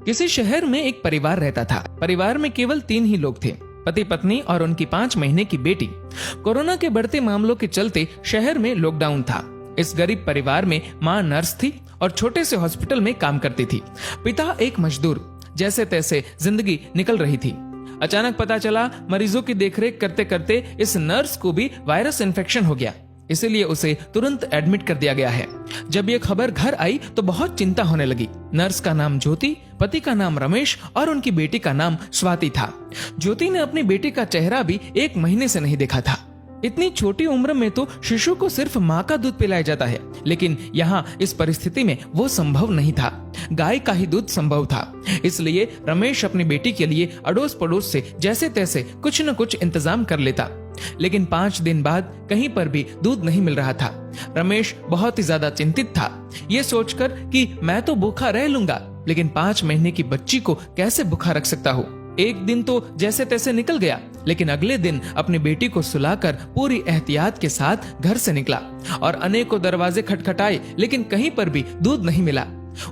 किसी शहर में एक परिवार रहता था। परिवार में केवल 3 ही लोग थे, पति पत्नी और उनकी 5 महीने की बेटी। कोरोना के बढ़ते मामलों के चलते शहर में लॉकडाउन था। इस गरीब परिवार में माँ नर्स थी और छोटे से हॉस्पिटल में काम करती थी। पिता एक मजदूर। जैसे तैसे जिंदगी निकल रही थी। अचानक पता चला मरीजों की देखरेख करते करते इस नर्स को भी वायरस इन्फेक्शन हो गया, इसीलिए उसे तुरंत एडमिट कर दिया गया है। जब ये खबर घर आई तो बहुत चिंता होने लगी। नर्स का नाम ज्योति, पति का नाम रमेश और उनकी बेटी का नाम स्वाति था। ज्योति ने अपनी बेटी का चेहरा भी 1 महीने से नहीं देखा था। इतनी छोटी उम्र में तो शिशु को सिर्फ माँ का दूध पिलाया जाता है, लेकिन यहाँ इस परिस्थिति में वो संभव नहीं था। गाय का ही दूध संभव था। इसलिए रमेश अपनी बेटी के लिए अड़ोस पड़ोस से जैसे तैसे कुछ न कुछ इंतजाम कर लेता, लेकिन 5 दिन बाद कहीं पर भी दूध नहीं मिल रहा था। रमेश बहुत ही ज्यादा चिंतित था, ये सोचकर कि मैं तो भूखा रह लूंगा, लेकिन 5 महीने की बच्ची को कैसे भूखा रख सकता हूँ। एक दिन तो जैसे तैसे निकल गया, लेकिन अगले दिन अपनी बेटी को सुलाकर पूरी एहतियात के साथ घर से निकला और अनेकों दरवाजे खटखटाए, लेकिन कहीं पर भी दूध नहीं मिला।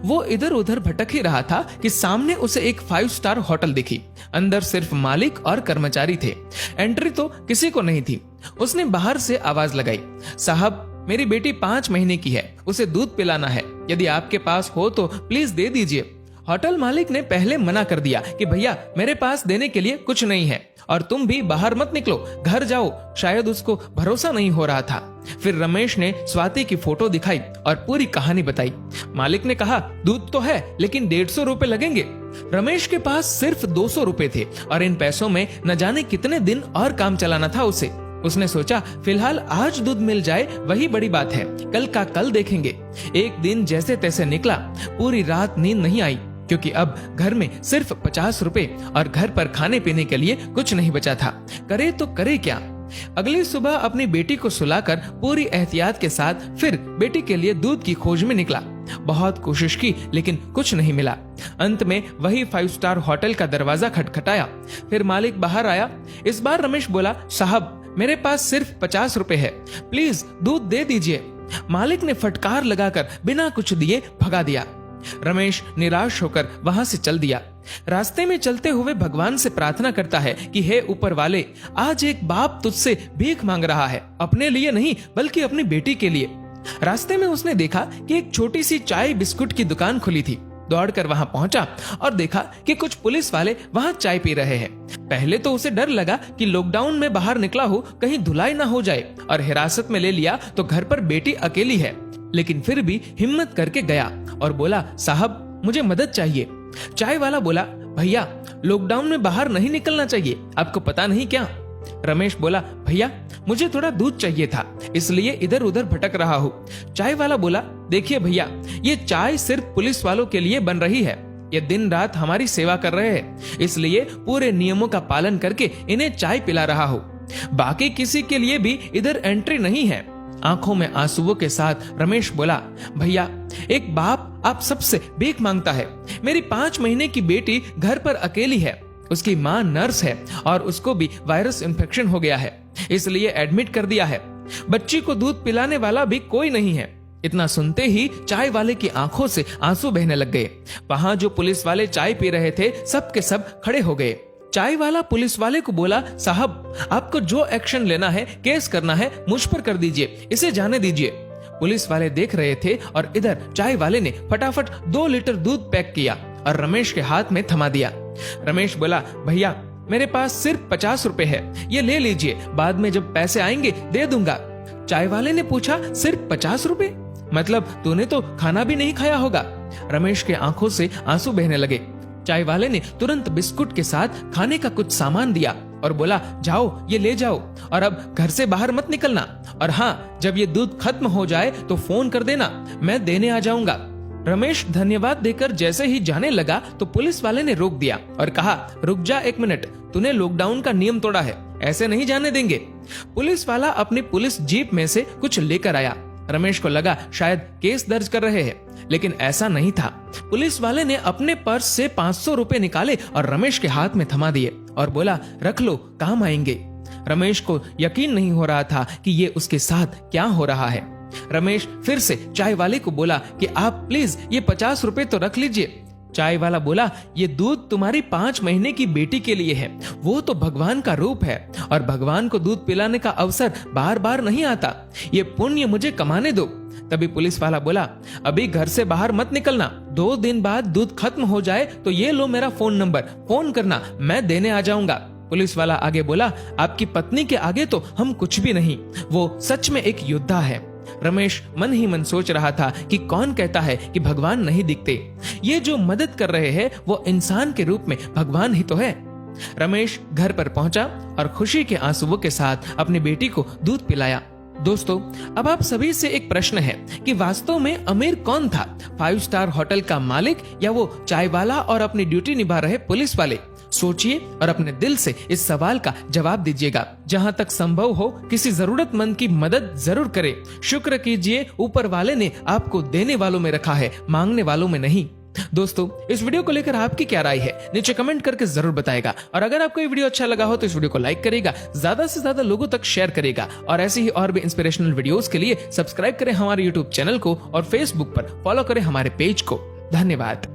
वो इधर उधर भटक ही रहा था कि सामने उसे एक 5 स्टार होटल दिखी। अंदर सिर्फ मालिक और कर्मचारी थे। एंट्री तो किसी को नहीं थी। उसने बाहर से आवाज लगाई, साहब मेरी बेटी 5 महीने की है, उसे दूध पिलाना है, यदि आपके पास हो तो प्लीज दे दीजिए। होटल मालिक ने पहले मना कर दिया कि भैया मेरे पास देने के लिए कुछ नहीं है और तुम भी बाहर मत निकलो, घर जाओ। शायद उसको भरोसा नहीं हो रहा था। फिर रमेश ने स्वाति की फोटो दिखाई और पूरी कहानी बताई। मालिक ने कहा दूध तो है, लेकिन 150 रुपए लगेंगे। रमेश के पास सिर्फ 200 रुपए थे और इन पैसों में न जाने कितने दिन और काम चलाना था उसे। उसने सोचा फिलहाल आज दूध मिल जाए वही बड़ी बात है, कल का कल देखेंगे। एक दिन जैसे तैसे निकला। पूरी रात नींद नहीं आई, क्योंकि अब घर में सिर्फ 50 रुपए और घर पर खाने पीने के लिए कुछ नहीं बचा था। करे तो करे क्या। अगली सुबह अपनी बेटी को सुलाकर पूरी एहतियात के साथ फिर बेटी के लिए दूध की खोज में निकला। बहुत कोशिश की, लेकिन कुछ नहीं मिला। अंत में वही 5 स्टार होटल का दरवाजा खटखटाया। फिर मालिक बाहर आया। इस बार रमेश बोला, साहब मेरे पास सिर्फ 50 रुपए है, प्लीज दूध दे दीजिए। मालिक ने फटकार लगाकर बिना कुछ दिए भगा दिया। रमेश निराश होकर वहां से चल दिया। रास्ते में चलते हुए भगवान से प्रार्थना करता है कि हे ऊपर वाले, आज एक बाप तुझसे भीख मांग रहा है, अपने लिए नहीं बल्कि अपनी बेटी के लिए। रास्ते में उसने देखा कि एक छोटी सी चाय बिस्कुट की दुकान खुली थी। दौड़कर वहां पहुंचा और देखा कि कुछ पुलिस वाले वहां चाय पी रहे हैं। पहले तो उसे डर लगा कि लॉकडाउन में बाहर निकला हो कहीं धुलाई ना हो जाए और हिरासत में ले लिया तो घर पर बेटी अकेली है, लेकिन फिर भी हिम्मत करके गया और बोला, साहब मुझे मदद चाहिए। चाय वाला बोला, भैया लॉकडाउन में बाहर नहीं निकलना चाहिए, आपको पता नहीं क्या। रमेश बोला, भैया मुझे थोड़ा दूध चाहिए था, इसलिए इधर उधर भटक रहा हूँ। चाय वाला बोला, देखिए भैया, ये चाय सिर्फ पुलिस वालों के लिए बन रही है। ये दिन रात हमारी सेवा कर रहे हैं, इसलिए पूरे नियमों का पालन करके इन्हें चाय पिला रहा हूँ। बाकी किसी के लिए भी इधर एंट्री नहीं है। आंखों में आंसुओं के साथ रमेश बोला, भैया एक बाप आप सबसे भीख मांगता है। मेरी 5 महीने की बेटी घर पर अकेली है, उसकी माँ नर्स है और उसको भी वायरस इन्फेक्शन हो गया है, इसलिए एडमिट कर दिया है। बच्ची को दूध पिलाने वाला भी कोई नहीं है। इतना सुनते ही चाय वाले की आंखों से आंसू बहने लग गए। वहां जो पुलिस वाले चाय पी रहे थे सब के सब खड़े हो गए। चाय वाला पुलिस वाले को बोला, साहब आपको जो एक्शन लेना है, केस करना है, मुझ पर कर दीजिए, इसे जाने दीजिए। पुलिस वाले देख रहे थे और इधर चाय वाले ने फटाफट 2 लीटर दूध पैक किया और रमेश के हाथ में थमा दिया। रमेश बोला, भैया मेरे पास सिर्फ 50 रुपए है, ये ले लीजिए, बाद में जब पैसे आएंगे दे दूंगा। चाय वाले ने पूछा, सिर्फ 50 रुपए? मतलब तूने तो खाना भी नहीं खाया होगा। रमेश के आंखों से आंसू बहने लगे। चाय वाले ने तुरंत बिस्कुट के साथ खाने का कुछ सामान दिया और बोला, जाओ ये ले जाओ और अब घर से बाहर मत निकलना, और हाँ जब ये दूध खत्म हो जाए तो फोन कर देना, मैं देने आ जाऊंगा। रमेश धन्यवाद देकर जैसे ही जाने लगा तो पुलिस वाले ने रोक दिया और कहा, रुक जा 1 मिनट, तूने लॉकडाउन का नियम तोड़ा है, ऐसे नहीं जाने देंगे। पुलिस वाला अपनी पुलिस जीप में से कुछ लेकर आया। रमेश को लगा शायद केस दर्ज कर रहे हैं, लेकिन ऐसा नहीं था। पुलिस वाले ने अपने पर्स से 500 रुपए निकाले और रमेश के हाथ में थमा दिए और बोला, रख लो, काम आएंगे। रमेश को यकीन नहीं हो रहा था कि ये उसके साथ क्या हो रहा है। रमेश फिर से चाय वाले को बोला कि आप प्लीज ये 50 रुपए तो रख लीजिए। चाय वाला बोला, ये दूध तुम्हारी 5 महीने की बेटी के लिए है। वो तो भगवान का रूप है और भगवान को दूध पिलाने का अवसर बार बार नहीं आता। ये पुण्य मुझे कमाने दो। तभी पुलिस वाला बोला, अभी घर से बाहर मत निकलना, 2 दिन बाद दूध खत्म हो जाए तो ये लो मेरा फोन नंबर, फोन करना, मैं देने आ जाऊंगा। पुलिस वाला आगे बोला, आपकी पत्नी के आगे तो हम कुछ भी नहीं, वो सच में एक योद्धा है। रमेश मन ही मन सोच रहा था कि कौन कहता है कि भगवान नहीं दिखते। ये जो मदद कर रहे हैं वो इंसान के रूप में भगवान ही तो है। रमेश घर पर पहुंचा और खुशी के आंसुओं के साथ अपनी बेटी को दूध पिलाया। दोस्तों, अब आप सभी से एक प्रश्न है कि वास्तव में अमीर कौन था, 5 स्टार होटल का मालिक या वो चाय वाला और अपनी ड्यूटी निभा रहे पुलिस वाले? सोचिए और अपने दिल से इस सवाल का जवाब दीजिएगा। जहां तक संभव हो किसी जरूरतमंद की मदद जरूर करें। शुक्र कीजिए, ऊपर वाले ने आपको देने वालों में रखा है, मांगने वालों में नहीं। दोस्तों, इस वीडियो को लेकर आपकी क्या राय है, नीचे कमेंट करके जरूर बताएगा। और अगर आपको ये वीडियो अच्छा लगा हो तो इस वीडियो को लाइक करेगा, ज्यादा से ज्यादा लोगों तक शेयर करेगा और ऐसे ही और भी इंस्पिरेशनल वीडियोस के लिए सब्सक्राइब करें हमारे यूट्यूब चैनल को और फेसबुक पर फॉलो करें हमारे पेज को। धन्यवाद।